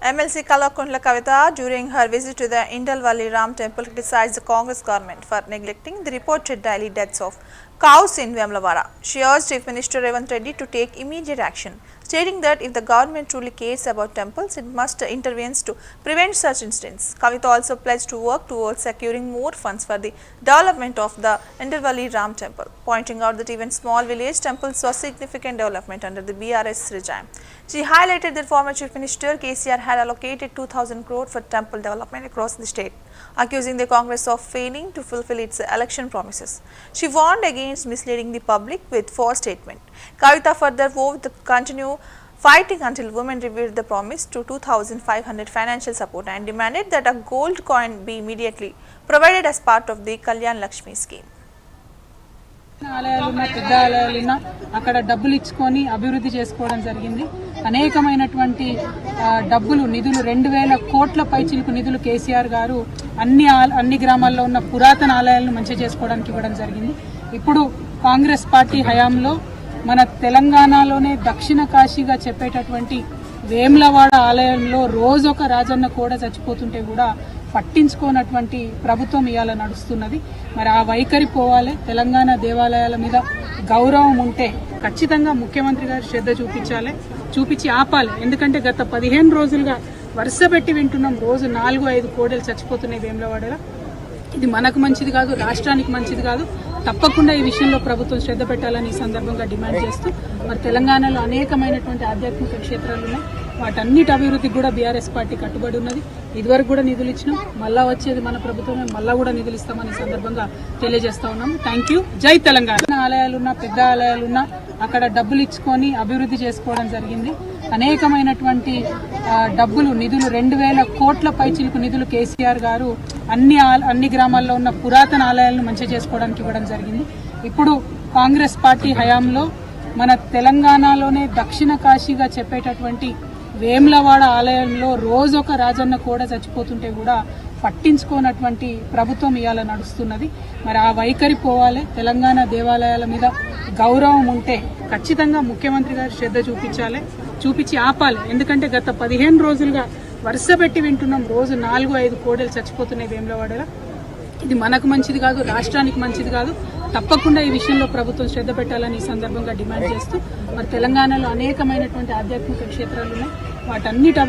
MLC Kalakonda Kavita, during her visit to the Indalvalli Ram temple, criticized the Congress government for neglecting the reported daily deaths of cows in Vemlavara. She urged Chief Minister Revanth Reddy to take immediate action, stating that if the government truly cares about temples, it must intervene to prevent such incidents. Kavita also pledged to work towards securing more funds for the development of the Indalvalli Ram temple, pointing out that even small village temples saw significant development under the BRS regime. She highlighted that former Chief Minister KCR had allocated 2,000 crore for temple development across the state, accusing the Congress of failing to fulfill its election promises. She warned against misleading the public with false statement. Kavita further vowed to continue fighting until women revealed the promise to 2,500 financial support and demanded that a gold coin be immediately provided as part of the Kalyan Lakshmi scheme. ఆలయాలున్నా పెద్ద ఆలయాలున్నా అక్కడ డబ్బులు ఇచ్చుకొని అభివృద్ధి చేసుకోవడం జరిగింది. అనేకమైనటువంటి డబ్బులు నిధులు 2,000 కోట్ల పైచిలుకు నిధులు కేసీఆర్ గారు అన్ని గ్రామాల్లో ఉన్న పురాతన ఆలయాలను మంచిగా చేసుకోవడానికి ఇవ్వడం జరిగింది. ఇప్పుడు కాంగ్రెస్ పార్టీ హయాంలో మన తెలంగాణలోనే దక్షిణ కాశీగా చెప్పేటటువంటి వేములవాడ ఆలయంలో రోజొక రాజన్న కూడా చచ్చిపోతుంటే కూడా పట్టించుకోనటువంటి ప్రభుత్వం ఇవాళ నడుస్తున్నది. మరి ఆ వైఖరి పోవాలి. తెలంగాణ దేవాలయాల మీద గౌరవం ఉంటే ఖచ్చితంగా ముఖ్యమంత్రి గారు శ్రద్ధ చూపించి ఆపాలి. ఎందుకంటే గత 15 రోజులుగా వరుస పెట్టి వింటున్నాం, రోజు 4-5 కోడలు చచ్చిపోతున్నాయి వేములవాడలో. ఇది మనకు మంచిది కాదు, రాష్ట్రానికి మంచిది కాదు. తప్పకుండా ఈ విషయంలో ప్రభుత్వం శ్రద్ధ పెట్టాలని ఈ సందర్భంగా డిమాండ్ చేస్తూ, మరి తెలంగాణలో అనేకమైనటువంటి ఆధ్యాత్మిక క్షేత్రాలు ఉన్నాయి. వాటన్నిటి అభివృద్ధికి కూడా బీఆర్ఎస్ పార్టీ కట్టుబడి ఉన్నది. ఇదివరకు కూడా నిధులు ఇచ్చినాం, మళ్ళా వచ్చేది మన ప్రభుత్వమే, మళ్ళా కూడా నిధులు ఇస్తామని సందర్భంగా తెలియజేస్తా ఉన్నాం. Thank you. జై తెలంగాణ. ఆలయాలున్నా పెద్ద ఆలయాలున్నా అక్కడ డబ్బులు ఇచ్చుకొని అభివృద్ధి చేసుకోవడం జరిగింది. అనేకమైనటువంటి డబ్బులు నిధులు 2,000 కోట్ల పైచిలుకు నిధులు కేసీఆర్ గారు అన్ని గ్రామాల్లో ఉన్న పురాతన ఆలయాలను మంచిగా చేసుకోవడానికి ఇవ్వడం జరిగింది. ఇప్పుడు కాంగ్రెస్ పార్టీ హయాంలో మన తెలంగాణలోనే దక్షిణ కాశీగా చెప్పేటటువంటి వేములవాడ ఆలయంలో రోజొక రాజన్న కూడా చచ్చిపోతుంటే కూడా పట్టించుకోనటువంటి ప్రభుత్వం ఇవాళ నడుస్తున్నది. మరి ఆ వైఖరి పోవాలి. తెలంగాణ దేవాలయాల మీద గౌరవం ఉంటే ఖచ్చితంగా ముఖ్యమంత్రి గారు శ్రద్ధ చూపించి ఆపాలి. ఎందుకంటే గత 15 రోజులుగా వరుస పెట్టి వింటున్నాం, రోజు 4-5 కోడలు చచ్చిపోతున్నాయి వేములవాడలో. ఇది మనకు మంచిది కాదు, రాష్ట్రానికి మంచిది కాదు. తప్పకుండా ఈ విషయంలో ప్రభుత్వం శ్రద్ధ పెట్టాలని ఈ సందర్భంగా డిమాండ్ చేస్తూ, మరి తెలంగాణలో అనేకమైనటువంటి ఆధ్యాత్మిక క్షేత్రాలు ఉన్నాయి. వాటన్నిటి